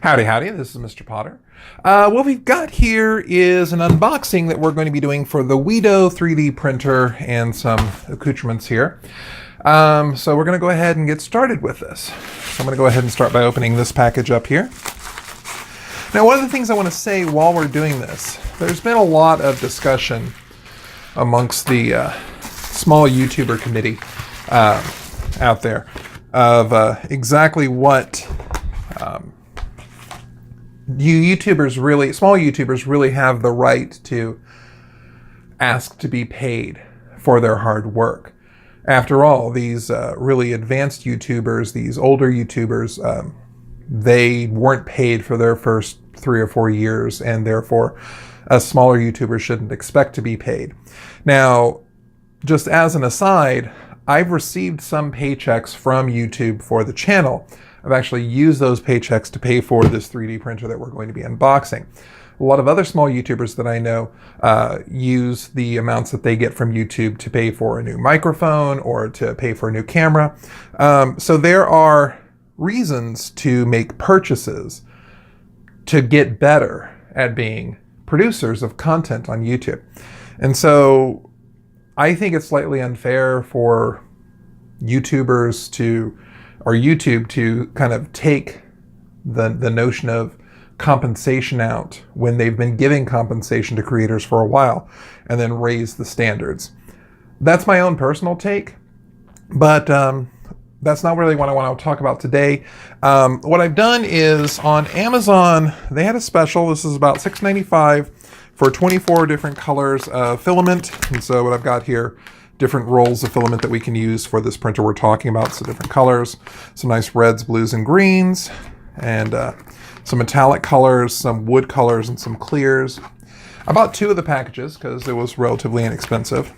Howdy, howdy, this is Mr. Potter. What we've got here is an unboxing that we're going to be doing for the Wido 3D printer and some accoutrements here. So we're going to go ahead and get started with this. So I'm going to go ahead and start by opening this package up here. Now, one of the things I want to say while we're doing this, there's been a lot of discussion amongst the small YouTuber committee out there of exactly what small YouTubers really have the right to ask to be paid for their hard work. After all, these really advanced YouTubers, these older YouTubers, they weren't paid for their first 3 or 4 years, and therefore a smaller YouTuber shouldn't expect to be paid. Now, just as an aside, I've received some paychecks from YouTube for the channel. I've actually used those paychecks to pay for this 3D printer that we're going to be unboxing. A lot of other small YouTubers that I know use the amounts that they get from YouTube to pay for a new microphone or to pay for a new camera. So there are reasons to make purchases to get better at being producers of content on YouTube. And so I think it's slightly unfair for YouTubers or YouTube to kind of take the notion of compensation out when they've been giving compensation to creators for a while and then raise the standards. That's my own personal take, but that's not really what I want to talk about today. What I've done is on Amazon, they had a special. This is about $6.95 for 24 different colors of filament. And so what I've got here, different rolls of filament that we can use for this printer we're talking about. So different colors, some nice reds, blues, and greens, and some metallic colors, some wood colors, and some clears. I bought 2 of the packages because it was relatively inexpensive.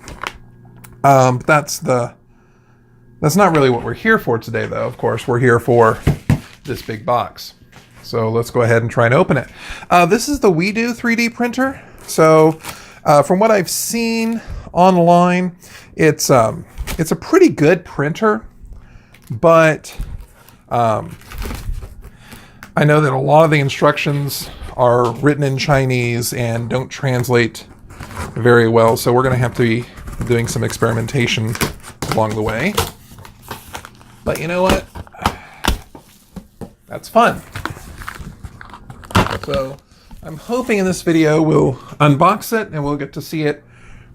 That's not really what we're here for today, though. Of course, we're here for this big box. So let's go ahead and try and open it. This is the Wido 3D printer. So from what I've seen online, it's a pretty good printer, but I know that a lot of the instructions are written in Chinese and don't translate very well, so we're going to have to be doing some experimentation along the way. But you know what? That's fun. So I'm hoping in this video we'll unbox it and we'll get to see it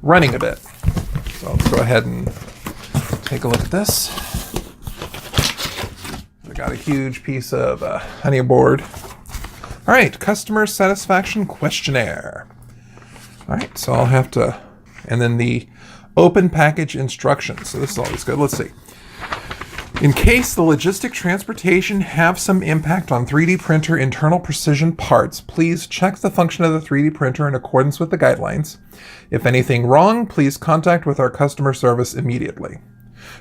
running a bit. So let's go ahead and take a look at this. We got a huge piece of honey board. All right, customer satisfaction questionnaire. All right, so I'll have to, and then the open package instructions. So this is always good. Let's see. In case the logistic transportation have some impact on 3D printer internal precision parts, please check the function of the 3D printer in accordance with the guidelines. If anything wrong, please contact with our customer service immediately.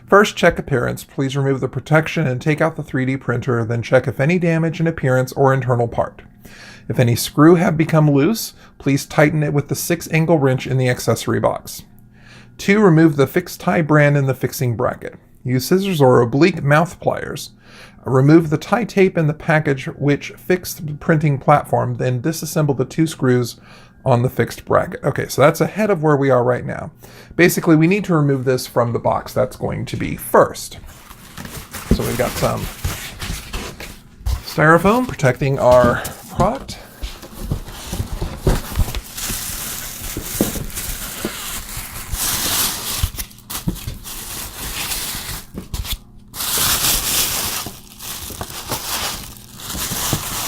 First, check appearance. Please remove the protection and take out the 3D printer, then check if any damage in appearance or internal part. If any screw have become loose, please tighten it with the 6-angle wrench in the accessory box. 2, remove the fixed tie brand in the fixing bracket. Use scissors or oblique mouth pliers. Remove the tie tape in the package which fixed the printing platform, then disassemble the 2 screws on the fixed bracket. Okay, so that's ahead of where we are right now. Basically, we need to remove this from the box. That's going to be first. So we've got some styrofoam protecting our product.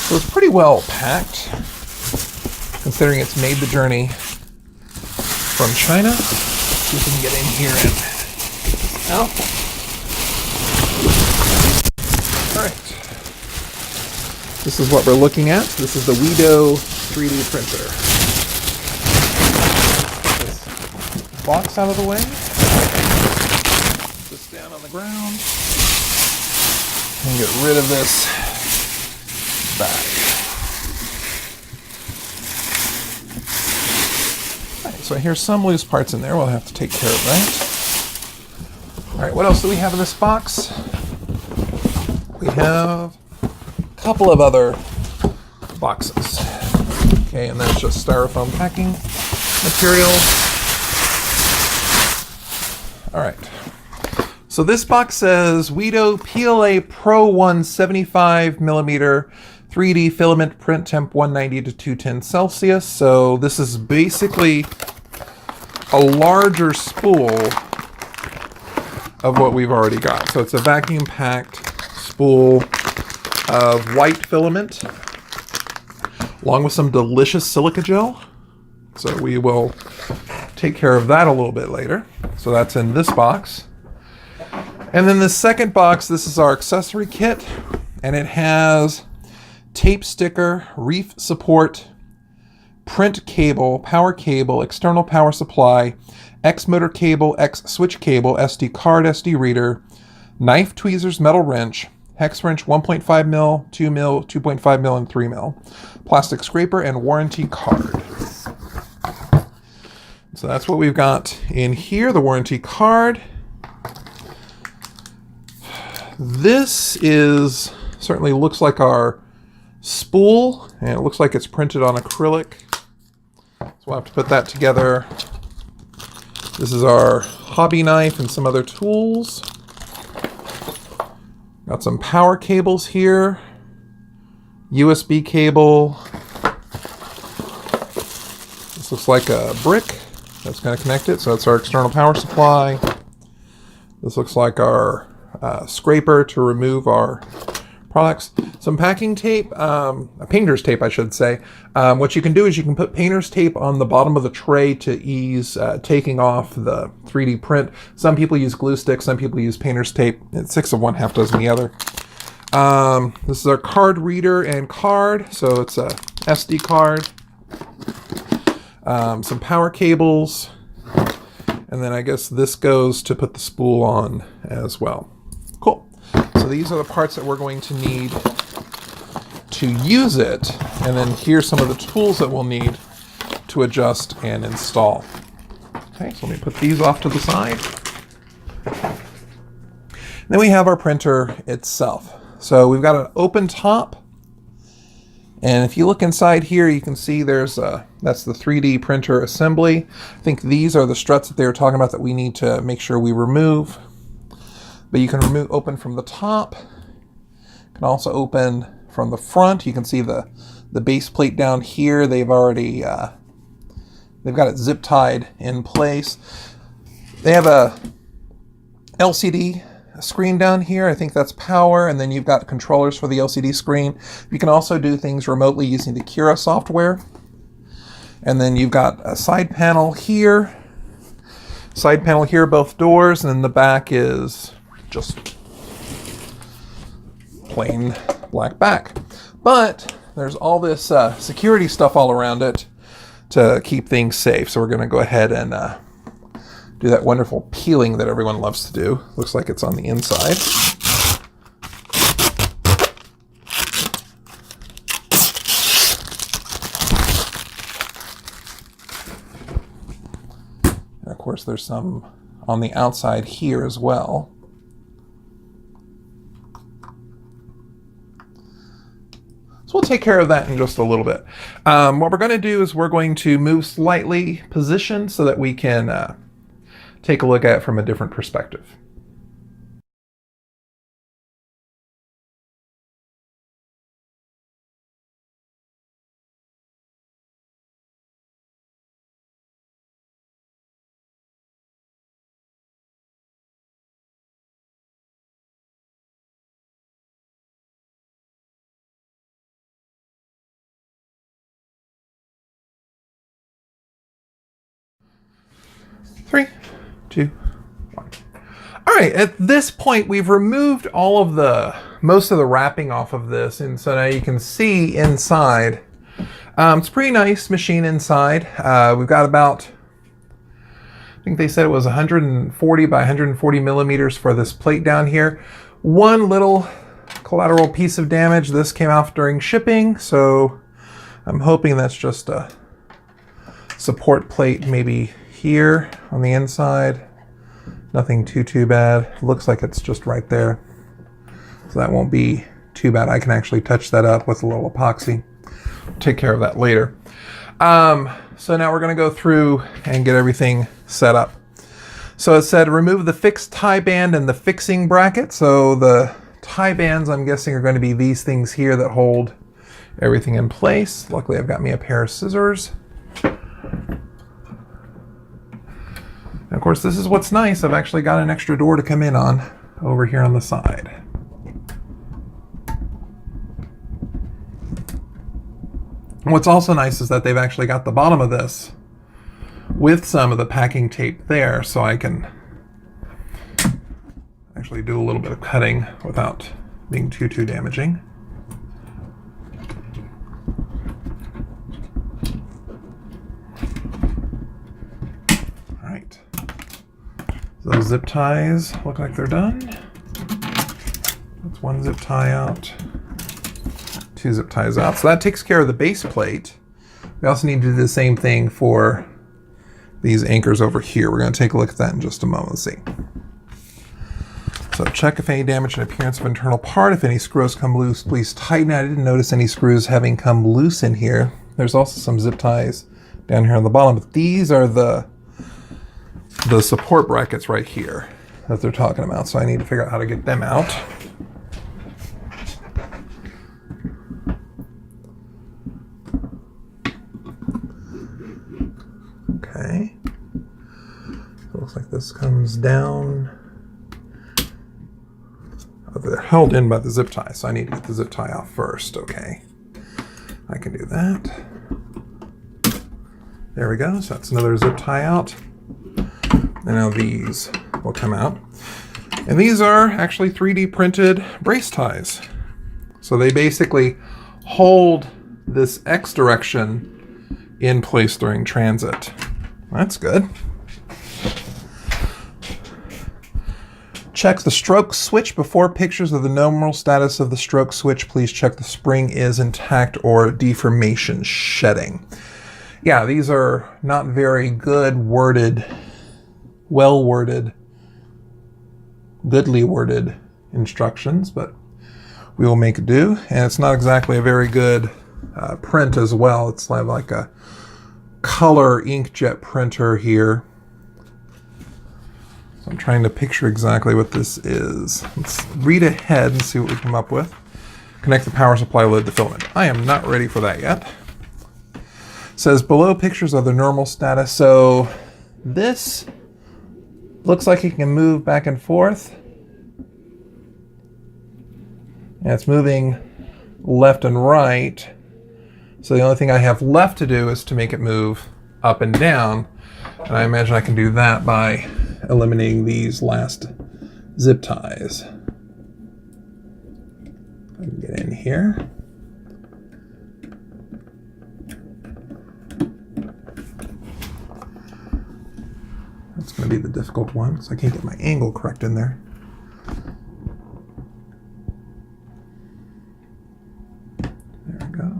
So it's pretty well packed, considering it's made the journey from China. See if we can get in here and out. All right. This is what we're looking at. This is the Wido 3D printer. Get this box out of the way. Put this down on the ground. And get rid of this back. All right, so here's some loose parts in there. We'll have to take care of that. All right, what else do we have in this box? We have a couple of other boxes. Okay, and that's just styrofoam packing material. All right. So this box says Weedo PLA Pro 1 75mm 3D filament print temp 190 to 210 Celsius. So this is basically a larger spool of what we've already got. So it's a vacuum packed spool of white filament along with some delicious silica gel. So we will take care of that a little bit later. So that's in this box. And then the second box, this is our accessory kit, and it has tape sticker, reef support, print cable, power cable, external power supply, X motor cable, X switch cable, SD card, SD reader, knife, tweezers, metal wrench, hex wrench 1.5 mil, 2 mil, 2.5 mil, and 3 mil, plastic scraper, and warranty card. So that's what we've got in here, the warranty card. This is certainly looks like our spool, and it looks like it's printed on acrylic. So we'll have to put that together. This is our hobby knife and some other tools. Got some power cables here. USB cable. This looks like a brick that's going to connect it. So that's our external power supply. This looks like our scraper to remove our products. Some packing tape, painter's tape, I should say. What you can do is you can put painter's tape on the bottom of the tray to ease taking off the 3D print. Some people use glue sticks, some people use painter's tape. It's 6 of one, half dozen the other. This is our card reader and card. So it's a SD card. Some power cables. And then I guess this goes to put the spool on as well. Cool. So these are the parts that we're going to need to use it. And then here's some of the tools that we'll need to adjust and install. Okay, so let me put these off to the side. Then we have our printer itself. So we've got an open top. And if you look inside here, you can see there's that's the 3D printer assembly. I think these are the struts that they were talking about that we need to make sure we remove. But you can open from the top. You can also open from the front. You can see the base plate down here. They've already they've got it zip tied in place. They have a LCD screen down here. I think that's power, and then you've got controllers for the LCD screen. You can also do things remotely using the Cura software. And then you've got a side panel here. Side panel here, both doors, and then the back is just plain black back. But there's all this security stuff all around it to keep things safe. So we're going to go ahead and do that wonderful peeling that everyone loves to do. Looks like it's on the inside. And of course there's some on the outside here as well. So we'll take care of that in just a little bit. What we're going to do is we're going to move slightly position so that we can take a look at it from a different perspective. Three, two, one. All right, at this point, we've removed most of the wrapping off of this, and so now you can see inside. It's a pretty nice machine inside. We've got about, I think they said it was 140 by 140 millimeters for this plate down here. One little collateral piece of damage. This came off during shipping, so I'm hoping that's just a support plate maybe here on the inside. Nothing too bad. Looks like it's just right there. So that won't be too bad. I can actually touch that up with a little epoxy. take care of that later. So now we're going to go through and get everything set up. So it said remove the fixed tie band and the fixing bracket. So the tie bands, I'm guessing, are going to be these things here that hold everything in place. Luckily, I've got me a pair of scissors. And of course, this is what's nice. I've actually got an extra door to come in on over here on the side. What's also nice is that they've actually got the bottom of this with some of the packing tape there, so I can actually do a little bit of cutting without being too damaging. All right, so those zip ties look like they're done. That's one zip tie out. Two zip ties out. So that takes care of the base plate. We also need to do the same thing for these anchors over here. We're going to take a look at that in just a moment. Let's see. So check if any damage and appearance of internal part. If any screws come loose, please tighten it. I didn't notice any screws having come loose in here. There's also some zip ties down here on the bottom, but these are the support brackets right here that they're talking about. So I need to figure out how to get them out. Okay, so it looks like this comes down. Oh, they're held in by the zip tie, so I need to get the zip tie off first. Okay, I can do that. There we go, so that's another zip tie out. And now these will come out. And these are actually 3D printed brace ties. So they basically hold this X direction in place during transit. That's good. Check the stroke switch before pictures of the normal status of the stroke switch. Please check the spring is intact or deformation shedding. Yeah, these are not very good worded, well worded, goodly worded instructions, but we will make it do. And it's not exactly a very good print as well. It's like a color inkjet printer here. So I'm trying to picture exactly what this is. Let's read ahead and see what we come up with. Connect the power supply, load the filament. I am not ready for that yet. It says below pictures of the normal status. So this looks like it can move back and forth. And it's moving left and right. So the only thing I have left to do is to make it move up and down. And I imagine I can do that by eliminating these last zip ties. I can get in here. That's going to be the difficult one because I can't get my angle correct in there. There we go.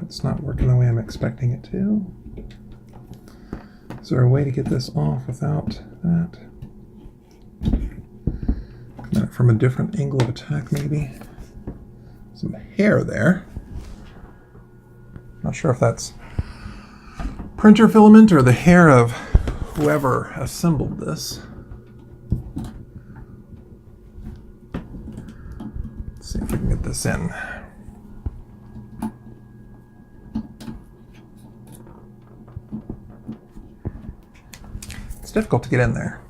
It's not working the way I'm expecting it to. Is there a way to get this off without that? Come at it from a different angle of attack, maybe. Some hair there. Not sure if that's printer filament or the hair of whoever assembled this. Let's see if we can get this in. It's difficult to get in there.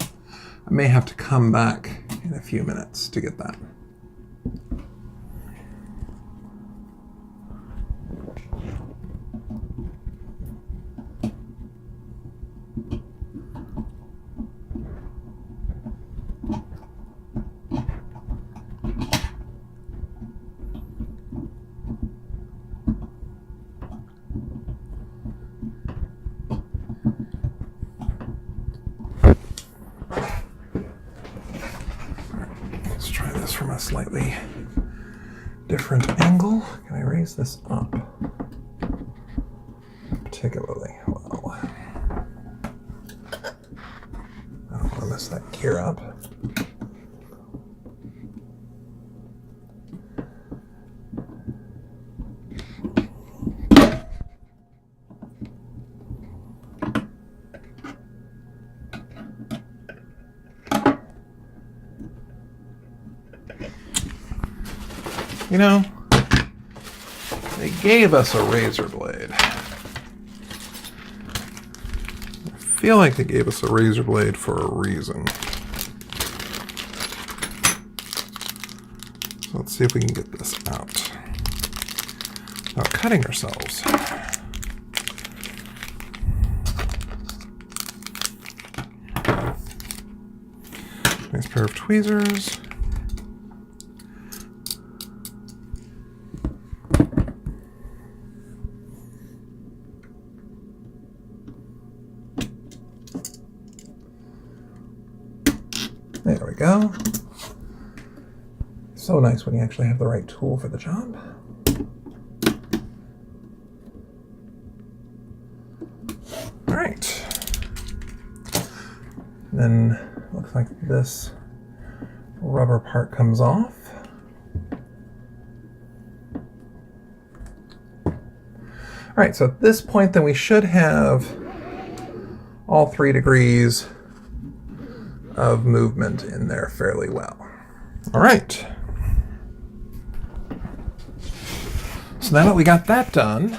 I may have to come back in a few minutes to get that. From a slightly different angle. Can I raise this up? Particularly well. I don't want to mess that gear up. You know, they gave us a razor blade. I feel like they gave us a razor blade for a reason. So let's see if we can get this out without cutting ourselves. Nice pair of tweezers. There we go. So nice when you actually have the right tool for the job. All right. Then looks like this rubber part comes off. All right, so at this point then we should have all 3 degrees of movement in there fairly well. All right. So now that we got that done,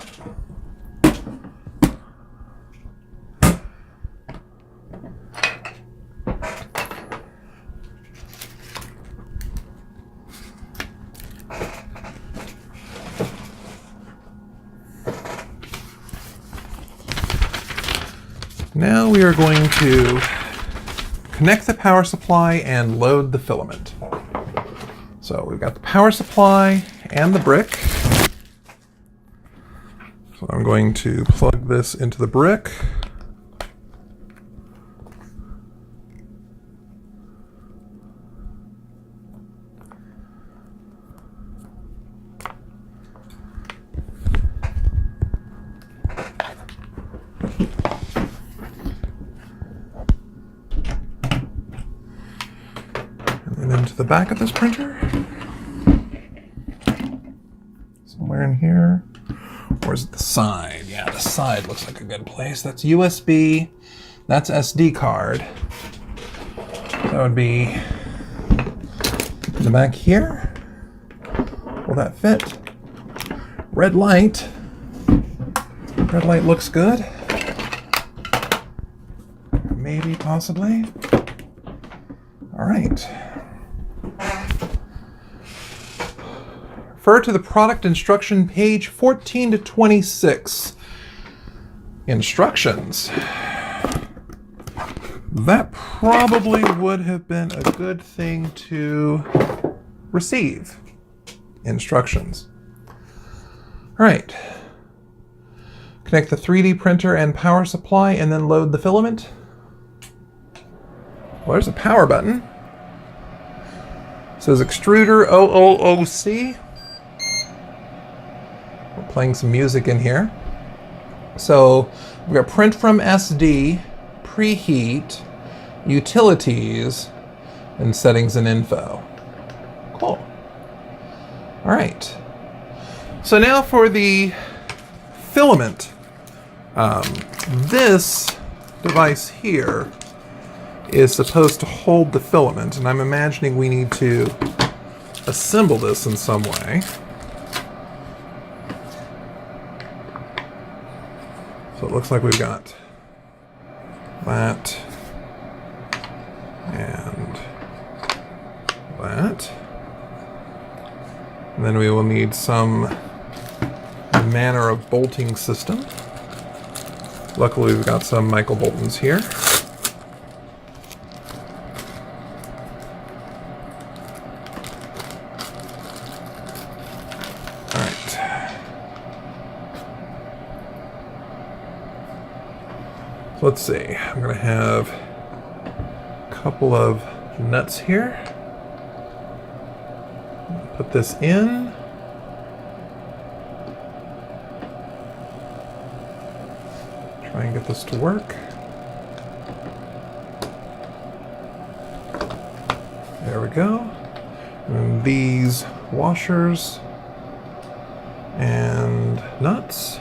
now we are going to connect the power supply and load the filament. So we've got the power supply and the brick. So I'm going to plug this into the brick. And into the back of this printer. Somewhere in here. Or is it the side? Yeah, the side looks like a good place. That's USB. That's SD card. That would be in the back here. Will that fit? Red light. Red light looks good. Maybe, possibly. All right. Refer to the product instruction page 14 to 26. Instructions. That probably would have been a good thing to receive. Instructions. All right. Connect the 3D printer and power supply and then load the filament. Well, there's a power button. It says extruder OOOC. We're playing some music in here. So we've got print from SD, preheat, utilities, and settings and info. Cool. All right. So now for the filament. This device here is supposed to hold the filament, and I'm imagining we need to assemble this in some way. So it looks like we've got that and that. And then we will need some manner of bolting system. Luckily we've got some Michael Boltons here. So let's see, I'm going to have a couple of nuts here. Put this in. get this to work. There we go. And these washers and nuts.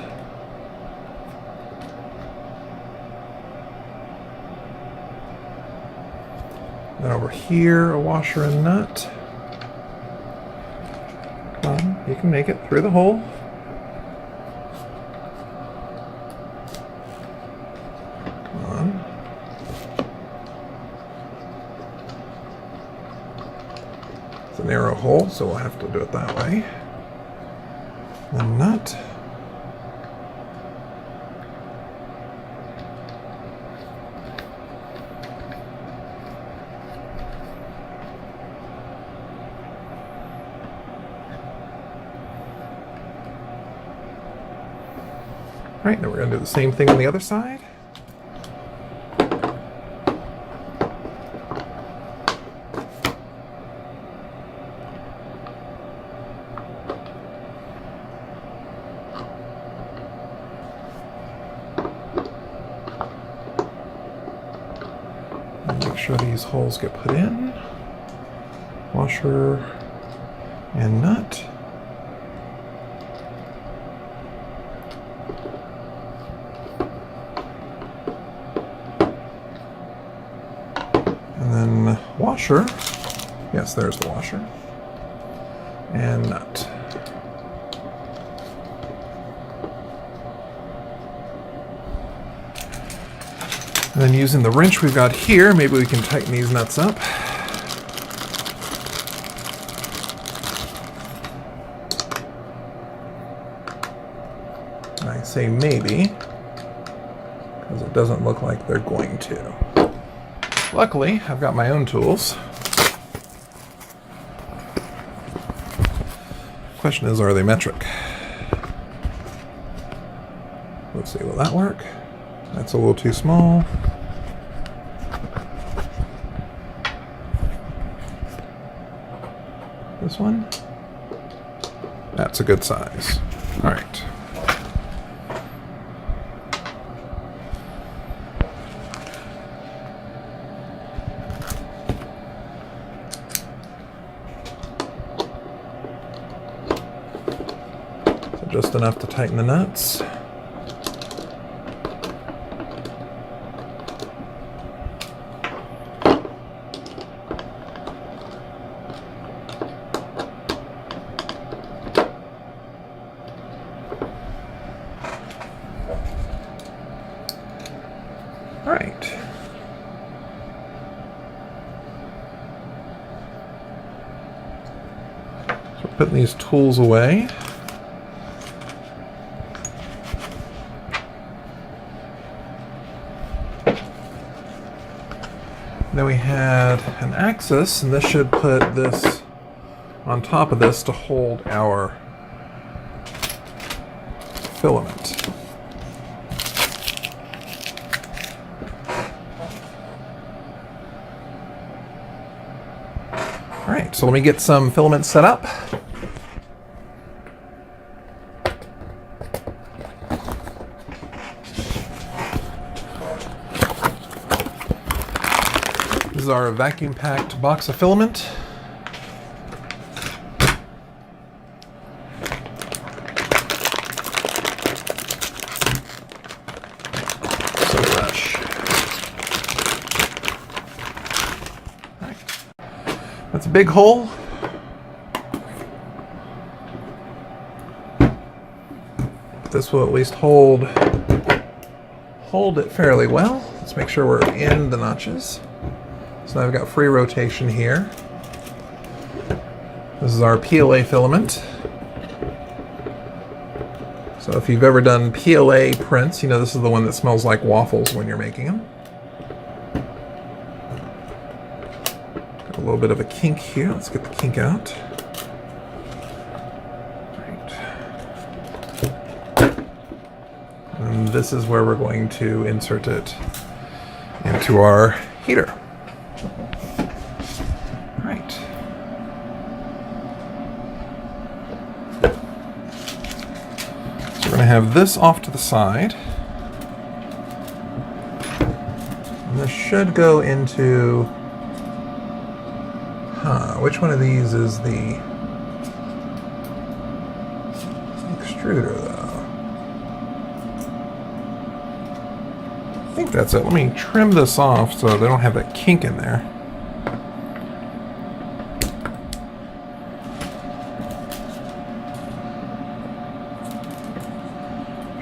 Then over here, a washer and nut. Come on, you can make it through the hole. Come on. It's a narrow hole, so we'll have to do it that way. And nut. Alright, then we're going to do the same thing on the other side. And make sure these holes get put in. Washer and nut. And then washer. Yes, there's the washer. And nut. And then using the wrench we've got here, maybe we can tighten these nuts up. And I say maybe, because it doesn't look like they're going to. Luckily, I've got my own tools. Question is, are they metric? Let's see, will that work? That's a little too small. This one? That's a good size. All right. Just enough to tighten the nuts. All right. So we're putting these tools away. Then we had an axis, and this should put this on top of this to hold our filament. All right, so let me get some filament set up. This is our vacuum-packed box of filament. So fresh. All right. That's a big hole. This will at least hold it fairly well. Let's make sure we're in the notches. So now I've got free rotation here. This is our PLA filament. So if you've ever done PLA prints, you know this is the one that smells like waffles when you're making them. Got a little bit of a kink here. Let's get the kink out. And this is where we're going to insert it into our heater. Right. So we're going to have this off to the side. And this should go into... which one of these is the extruder, though? I think that's it. Let me trim this off so they don't have that kink in there.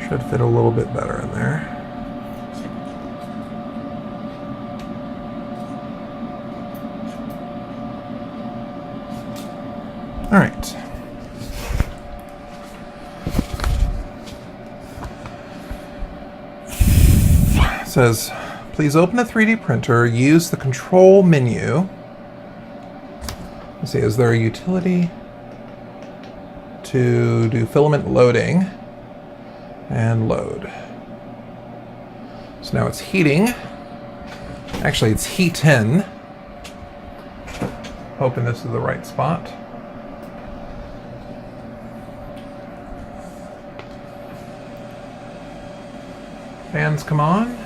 Should fit a little bit better in there. All right. It says, please open a 3D printer, use the control menu. Let's see, is there a utility to do filament loading? And load. So now it's heating. Actually, it's heating. Hoping this is the right spot. Fans come on.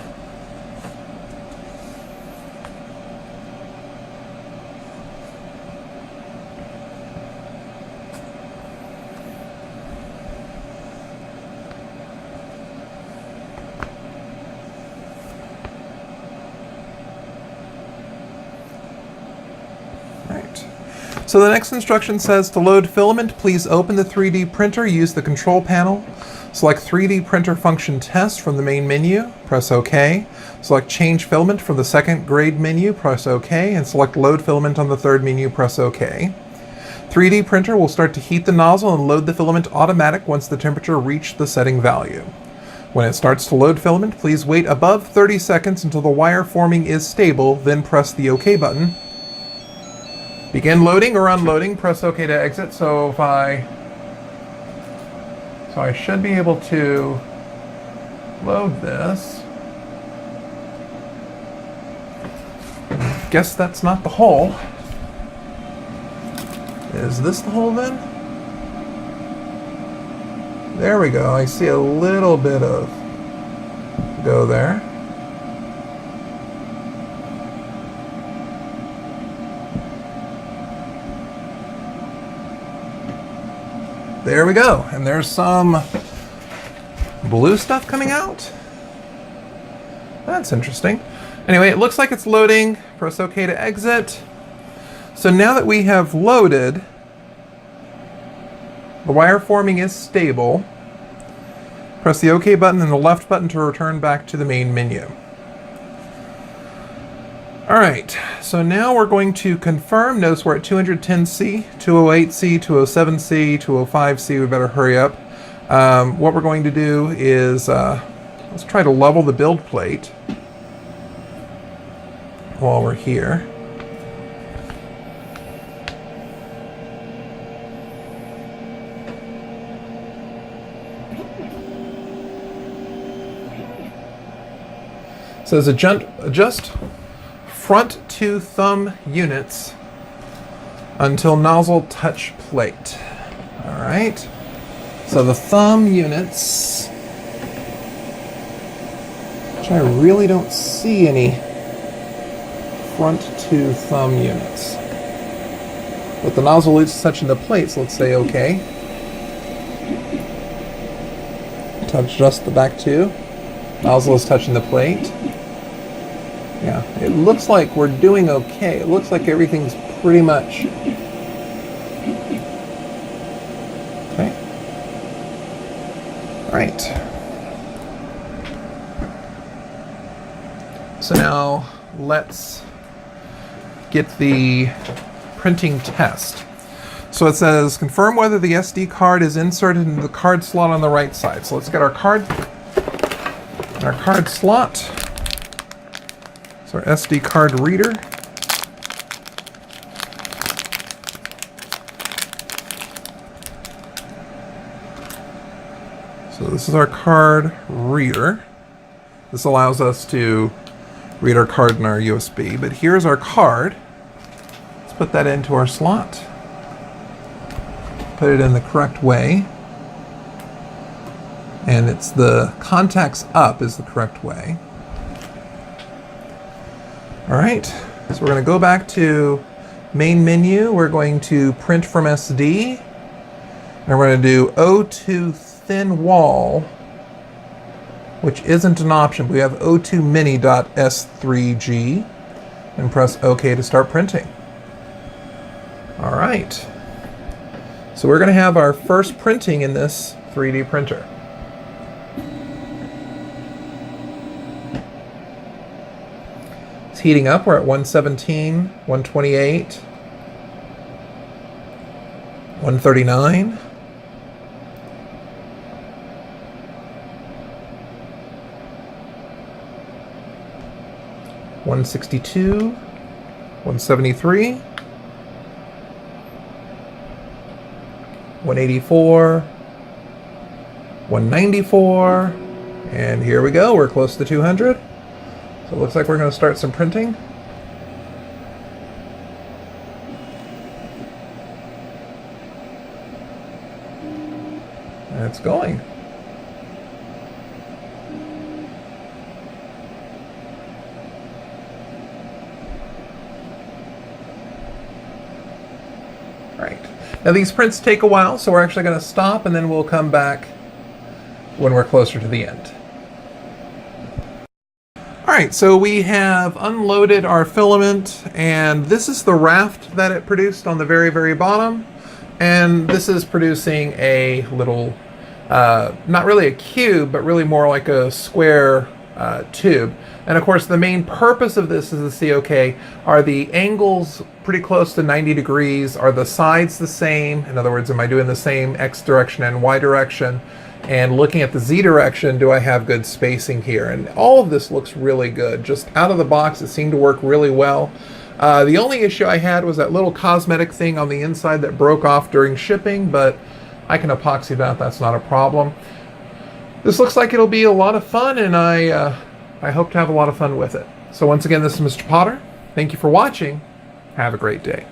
So the next instruction says to load filament, please open the 3D printer, use the control panel, select 3D printer function test from the main menu, press OK, select change filament from the second grade menu, press OK, and select load filament on the third menu, press OK. 3D printer will start to heat the nozzle and load the filament automatic once the temperature reached the setting value. When it starts to load filament, please wait above 30 seconds until the wire forming is stable, then press the OK button. Begin loading or unloading, press OK to exit. So I should be able to load this. Guess that's not the hole. Is this the hole then? There we go. I see a little bit of go there. There we go. And there's some blue stuff coming out. That's interesting. Anyway, it looks like it's loading. Press OK to exit. So now that we have loaded, the wire forming is stable. Press the OK button and the left button to return back to the main menu. Alright, so now we're going to confirm. Notice we're at 210C, 208C, 207C, 205C. We better hurry up. What we're going to do is, let's try to level the build plate while we're here. It says adjust front to thumb units until nozzle touch plate. All right. So the thumb units, which I really don't see any front to thumb units. But the nozzle is touching the plate, so let's say OK. To adjust the back too. Nozzle is touching the plate. Yeah, it looks like we're doing okay. It looks like everything's pretty much okay. All right. So now let's get the printing test. So it says confirm whether the SD card is inserted into the card slot on the right side. So let's get our card slot. It's our SD card reader. So this is our card reader. This allows us to read our card in our USB, but here's our card. Let's put that into our slot. Put it in the correct way. And it's the contacts up is the correct way. All right, so we're going to go back to main menu. We're going to print from SD, and we're going to do O2 thin wall, which isn't an option. We have O2 mini.s3g, and press OK to start printing. All right, so we're going to have our first printing in this 3D printer. It's heating up. We're at 117, 128, 139. 162, 173, 184, 194, and here we go. We're close to 200. So it looks like we're going to start some printing. And it's going. Right. Now these prints take a while, so we're actually going to stop and then we'll come back when we're closer to the end. Alright, so we have unloaded our filament, and this is the raft that it produced on the very, very bottom. And this is producing a little, not really a cube, but really more like a square tube. And of course, the main purpose of this is to see, okay, are the angles pretty close to 90 degrees? Are the sides the same? In other words, am I doing the same X direction and Y direction? And looking at the Z direction, do I have good spacing here? And all of this looks really good. Just out of the box, it seemed to work really well. The only issue I had was that little cosmetic thing on the inside that broke off during shipping, but I can epoxy that. That's not a problem. This looks like it'll be a lot of fun, and I hope to have a lot of fun with it. So once again, this is Mr. Potter. Thank you for watching. Have a great day.